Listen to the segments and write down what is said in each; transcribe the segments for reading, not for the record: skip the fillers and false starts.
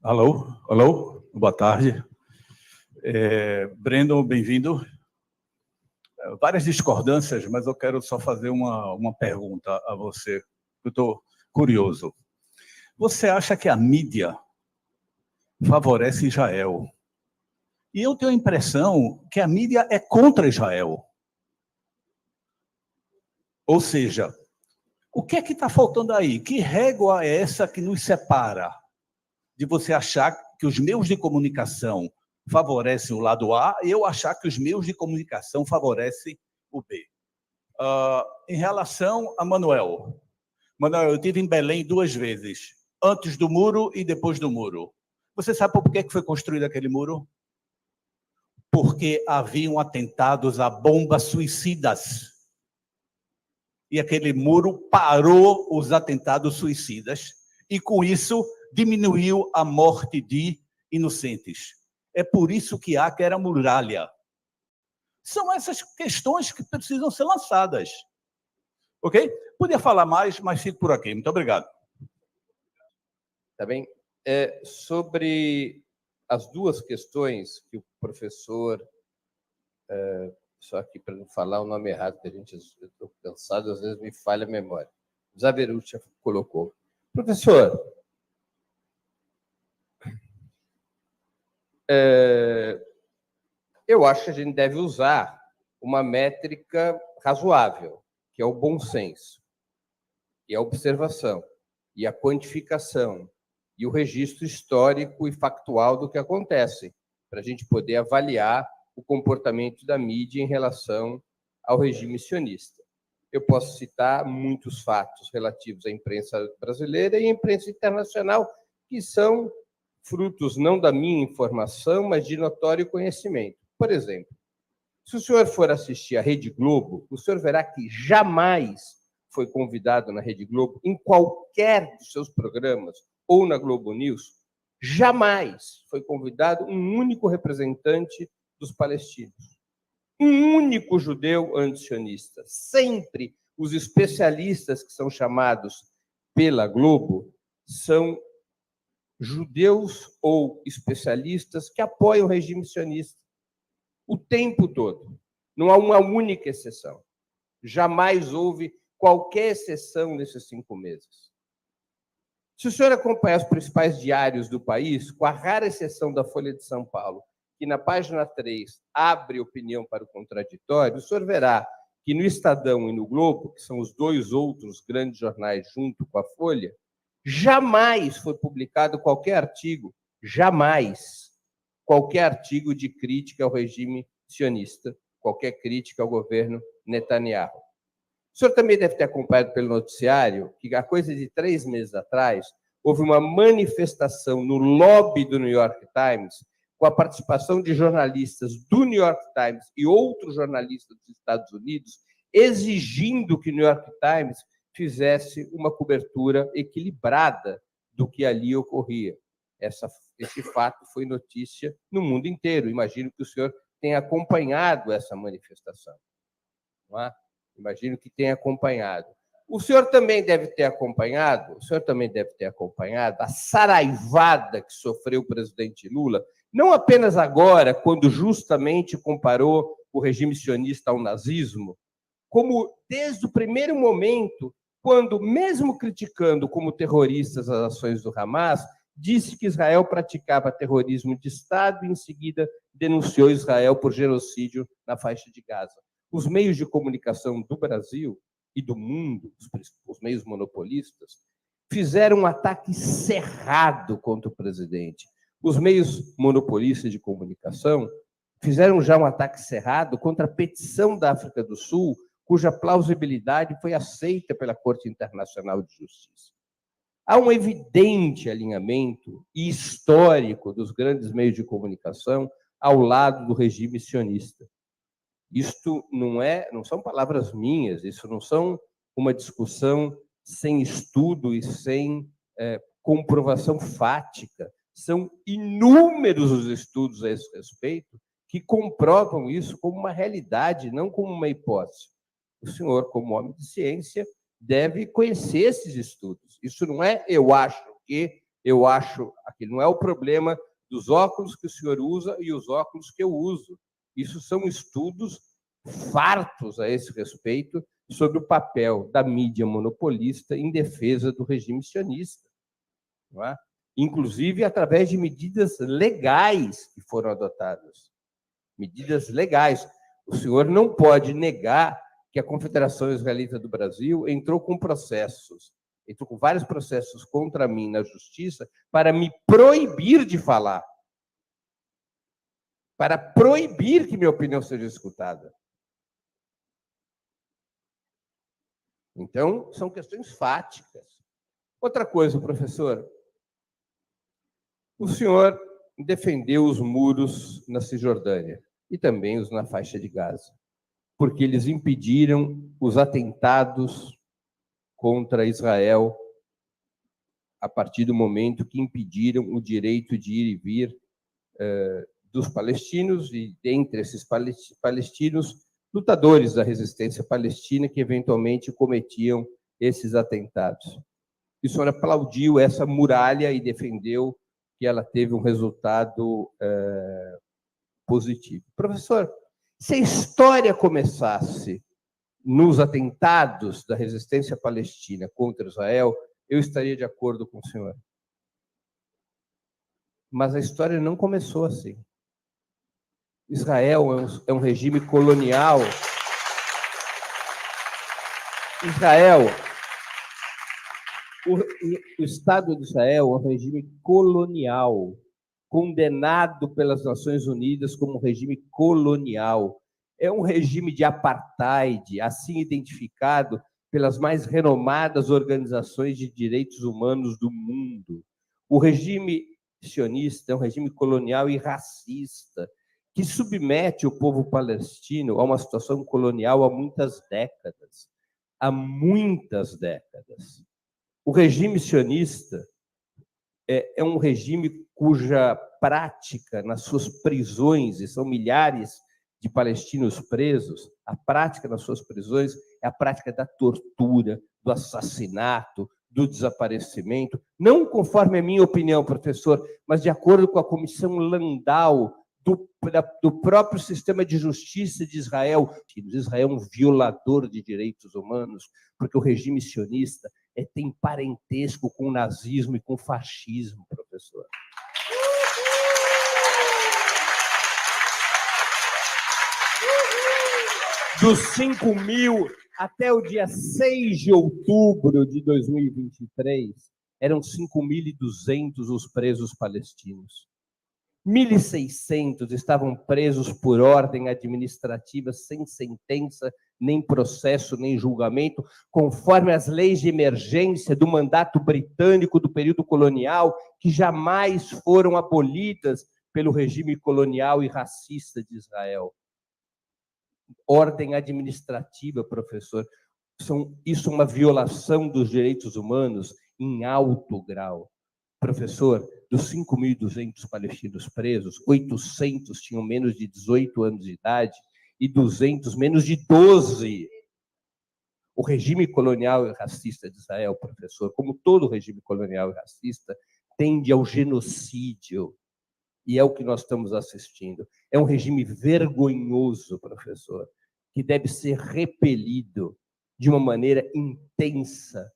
Alô, alô, boa tarde. Breno, bem-vindo. Várias discordâncias, mas eu quero só fazer uma pergunta a você. Eu estou curioso. Você acha que a mídia favorece Israel? E eu tenho a impressão que a mídia é contra Israel. Ou seja, o que é que está faltando aí? Que régua é essa que nos separa de você achar que os meios de comunicação favorecem o lado A e eu achar que os meios de comunicação favorecem o B? Em relação a Manuel. Manuel, eu estive em Belém 2 vezes, antes do muro e depois do muro. Você sabe por que foi construído aquele muro? Porque haviam atentados a bombas suicidas. E aquele muro parou os atentados suicidas e, com isso, diminuiu a morte de inocentes. É por isso que há que era muralha. São essas questões que precisam ser lançadas. Ok? Podia falar mais, mas fico por aqui. Muito obrigado. Tá bem? Sobre as duas questões que o professor... só aqui para não falar o nome errado, que eu estou cansado, às vezes me falha a memória. Zaverucci colocou. Professor, eu acho que a gente deve usar uma métrica razoável, que é o bom senso, e a observação, e a quantificação, e o registro histórico e factual do que acontece, para a gente poder avaliar o comportamento da mídia em relação ao regime sionista. Eu posso citar muitos fatos relativos à imprensa brasileira e à imprensa internacional, que são frutos não da minha informação, mas de notório conhecimento. Por exemplo, se o senhor for assistir à Rede Globo, o senhor verá que jamais foi convidado na Rede Globo, em qualquer dos seus programas, ou na Globo News, jamais foi convidado um único representante dos palestinos. Um único judeu antisionista. Sempre os especialistas que são chamados pela Globo são judeus ou especialistas que apoiam o regime sionista o tempo todo. Não há uma única exceção. Jamais houve qualquer exceção nesses 5 meses. Se o senhor acompanhar os principais diários do país, com a rara exceção da Folha de São Paulo, que na página 3 abre opinião para o contraditório, o senhor verá que no Estadão e no Globo, que são os 2 outros grandes jornais junto com a Folha, jamais foi publicado qualquer artigo, jamais, qualquer artigo de crítica ao regime sionista, qualquer crítica ao governo Netanyahu. O senhor também deve ter acompanhado pelo noticiário que, há coisa de 3 meses atrás, houve uma manifestação no lobby do New York Times, com a participação de jornalistas do New York Times e outros jornalistas dos Estados Unidos, exigindo que o New York Times fizesse uma cobertura equilibrada do que ali ocorria. Esse fato foi notícia no mundo inteiro. Imagino que o senhor tenha acompanhado essa manifestação. Não é? Imagino que tenha acompanhado. O senhor também deve ter acompanhado a saraivada que sofreu o presidente Lula, não apenas agora, quando justamente comparou o regime sionista ao nazismo, como desde o primeiro momento, quando, mesmo criticando como terroristas as ações do Hamas, disse que Israel praticava terrorismo de Estado e, em seguida, denunciou Israel por genocídio na faixa de Gaza. Os meios de comunicação do Brasil e do mundo, os meios monopolistas, fizeram um ataque cerrado contra o presidente. Os meios monopolistas de comunicação fizeram já um ataque cerrado contra a petição da África do Sul, cuja plausibilidade foi aceita pela Corte Internacional de Justiça. Há um evidente alinhamento histórico dos grandes meios de comunicação ao lado do regime sionista. Isto não são palavras minhas, isso não são uma discussão sem estudo e sem comprovação fática. São inúmeros os estudos a esse respeito que comprovam isso como uma realidade, não como uma hipótese. O senhor, como homem de ciência, deve conhecer esses estudos. Isso não é eu acho que, Eu acho que não é o problema dos óculos que o senhor usa e os óculos que eu uso. Isso são estudos fartos a esse respeito sobre o papel da mídia monopolista em defesa do regime sionista, não é? Inclusive através de medidas legais que foram adotadas. Medidas legais. O senhor não pode negar que a Confederação Israelita do Brasil entrou com vários processos contra mim na justiça para me proibir de falar, para proibir que minha opinião seja escutada. Então, são questões fáticas. Outra coisa, professor, o senhor defendeu os muros na Cisjordânia e também os na faixa de Gaza, porque eles impediram os atentados contra Israel a partir do momento que impediram o direito de ir e vir dos palestinos e, dentre esses palestinos, lutadores da resistência palestina que eventualmente cometiam esses atentados. E o senhor aplaudiu essa muralha e defendeu que ela teve um resultado positivo. Professor, se a história começasse nos atentados da resistência palestina contra Israel, eu estaria de acordo com o senhor. Mas a história não começou assim. Israel é um regime colonial. Israel, o Estado de Israel é um regime colonial, condenado pelas Nações Unidas como regime colonial. É um regime de apartheid, assim identificado pelas mais renomadas organizações de direitos humanos do mundo. O regime sionista é um regime colonial e racista, que submete o povo palestino a uma situação colonial há muitas décadas. Há muitas décadas. O regime sionista é um regime cuja prática nas suas prisões, e são milhares de palestinos presos, a prática nas suas prisões é a prática da tortura, do assassinato, do desaparecimento, não conforme a minha opinião, professor, mas de acordo com a Comissão Landau do próprio sistema de justiça de Israel. Israel é um violador de direitos humanos, porque o regime sionista tem parentesco com o nazismo e com o fascismo, professor. Dos 5.000 até o dia 6 de outubro de 2023, eram 5.200 os presos palestinos. 1.600 estavam presos por ordem administrativa, sem sentença, nem processo, nem julgamento, conforme as leis de emergência do mandato britânico do período colonial, que jamais foram abolidas pelo regime colonial e racista de Israel. Ordem administrativa, professor. Isso é uma violação dos direitos humanos em alto grau. Professor, dos 5.200 palestinos presos, 800 tinham menos de 18 anos de idade e 200 menos de 12. O regime colonial e racista de Israel, professor, como todo regime colonial e racista, tende ao genocídio. E é o que nós estamos assistindo. É um regime vergonhoso, professor, que deve ser repelido de uma maneira intensa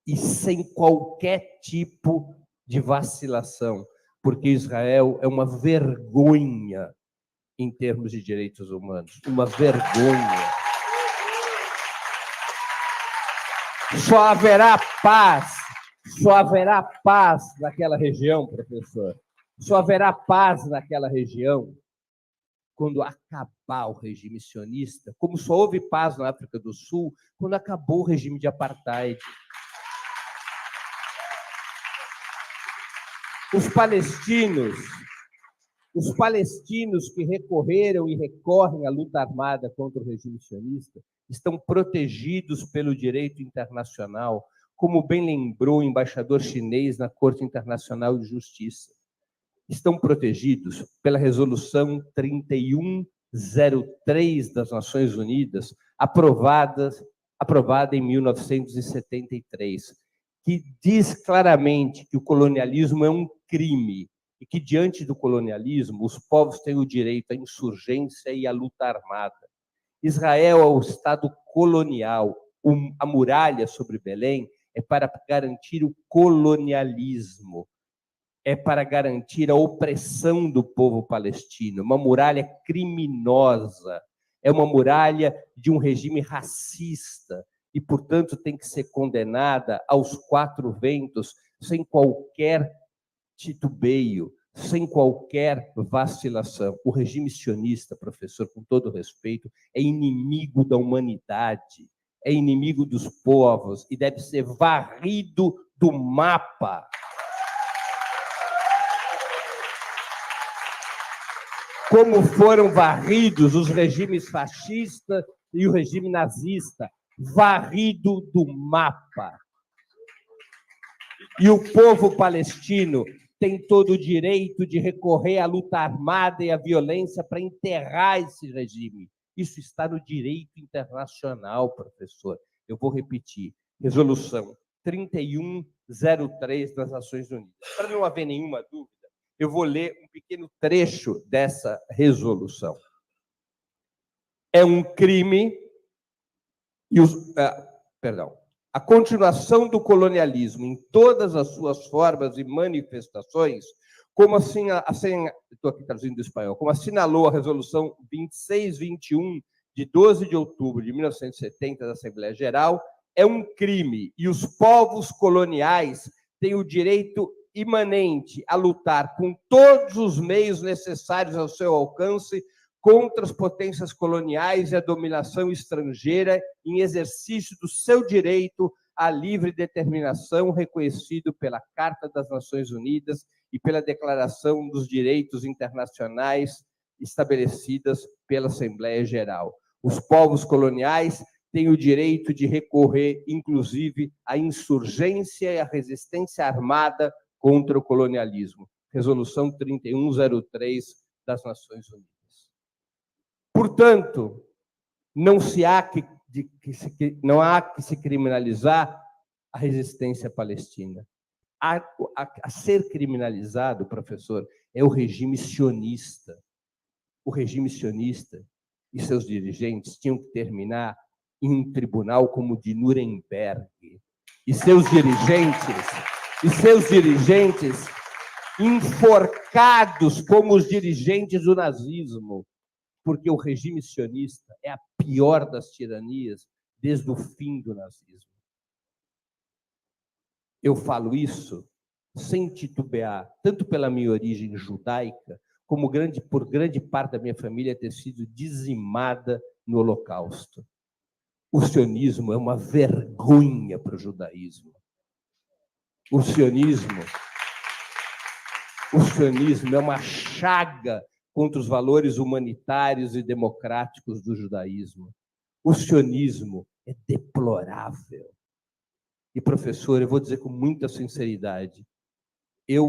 e sem qualquer tipo de vacilação, porque Israel é uma vergonha em termos de direitos humanos, uma vergonha. Só haverá paz naquela região, professor. Só haverá paz naquela região quando acabar o regime sionista, como só houve paz na África do Sul quando acabou o regime de apartheid. Os palestinos que recorreram e recorrem à luta armada contra o regime sionista estão protegidos pelo direito internacional, como bem lembrou o embaixador chinês na Corte Internacional de Justiça. Estão protegidos pela Resolução 3103 das Nações Unidas, aprovada em 1973, que diz claramente que o colonialismo é um crime e que, diante do colonialismo, os povos têm o direito à insurgência e à luta armada. Israel é o Estado colonial. A muralha sobre Belém é para garantir o colonialismo, é para garantir a opressão do povo palestino. Uma muralha criminosa, é uma muralha de um regime racista e, portanto, tem que ser condenada aos quatro ventos, sem qualquer titubeio, sem qualquer vacilação. O regime sionista, professor, com todo respeito, é inimigo da humanidade, é inimigo dos povos e deve ser varrido do mapa. Como foram varridos os regimes fascistas e o regime nazista, varrido do mapa. E o povo palestino tem todo o direito de recorrer à luta armada e à violência para enterrar esse regime. Isso está no direito internacional, professor. Eu vou repetir. Resolução 3103 das Nações Unidas. Para não haver nenhuma dúvida, eu vou ler um pequeno trecho dessa resolução. É um crime a continuação do colonialismo em todas as suas formas e manifestações, como assim, estou aqui traduzindo do espanhol, como assinalou a Resolução 2621 de 12 de outubro de 1970 da Assembleia Geral, é um crime e os povos coloniais têm o direito imanente a lutar com todos os meios necessários ao seu alcance contra as potências coloniais e a dominação estrangeira em exercício do seu direito à livre determinação reconhecido pela Carta das Nações Unidas e pela Declaração dos Direitos Internacionais estabelecidas pela Assembleia Geral. Os povos coloniais têm o direito de recorrer, inclusive, à insurgência e à resistência armada contra o colonialismo. Resolução 3103 das Nações Unidas. Portanto, não há que se criminalizar a resistência palestina. A ser criminalizado, professor, é o regime sionista. O regime sionista e seus dirigentes tinham que terminar em um tribunal como o de Nuremberg. E seus dirigentes enforcados como os dirigentes do nazismo, porque o regime sionista é a pior das tiranias desde o fim do nazismo. Eu falo isso sem titubear, tanto pela minha origem judaica, como por grande parte da minha família ter sido dizimada no Holocausto. O sionismo é uma vergonha para o judaísmo. O sionismo é uma chaga contra os valores humanitários e democráticos do judaísmo. O sionismo é deplorável. E, professor, eu vou dizer com muita sinceridade, eu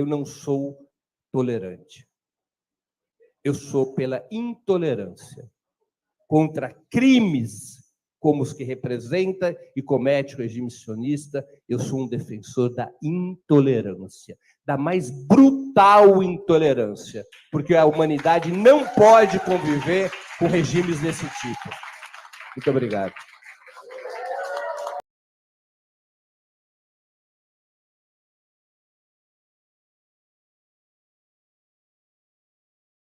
não sou tolerante. Eu sou pela intolerância contra crimes como os que representa e comete o regime sionista. Eu sou um defensor da intolerância, da mais brutal intolerância, porque a humanidade não pode conviver com regimes desse tipo. Muito obrigado.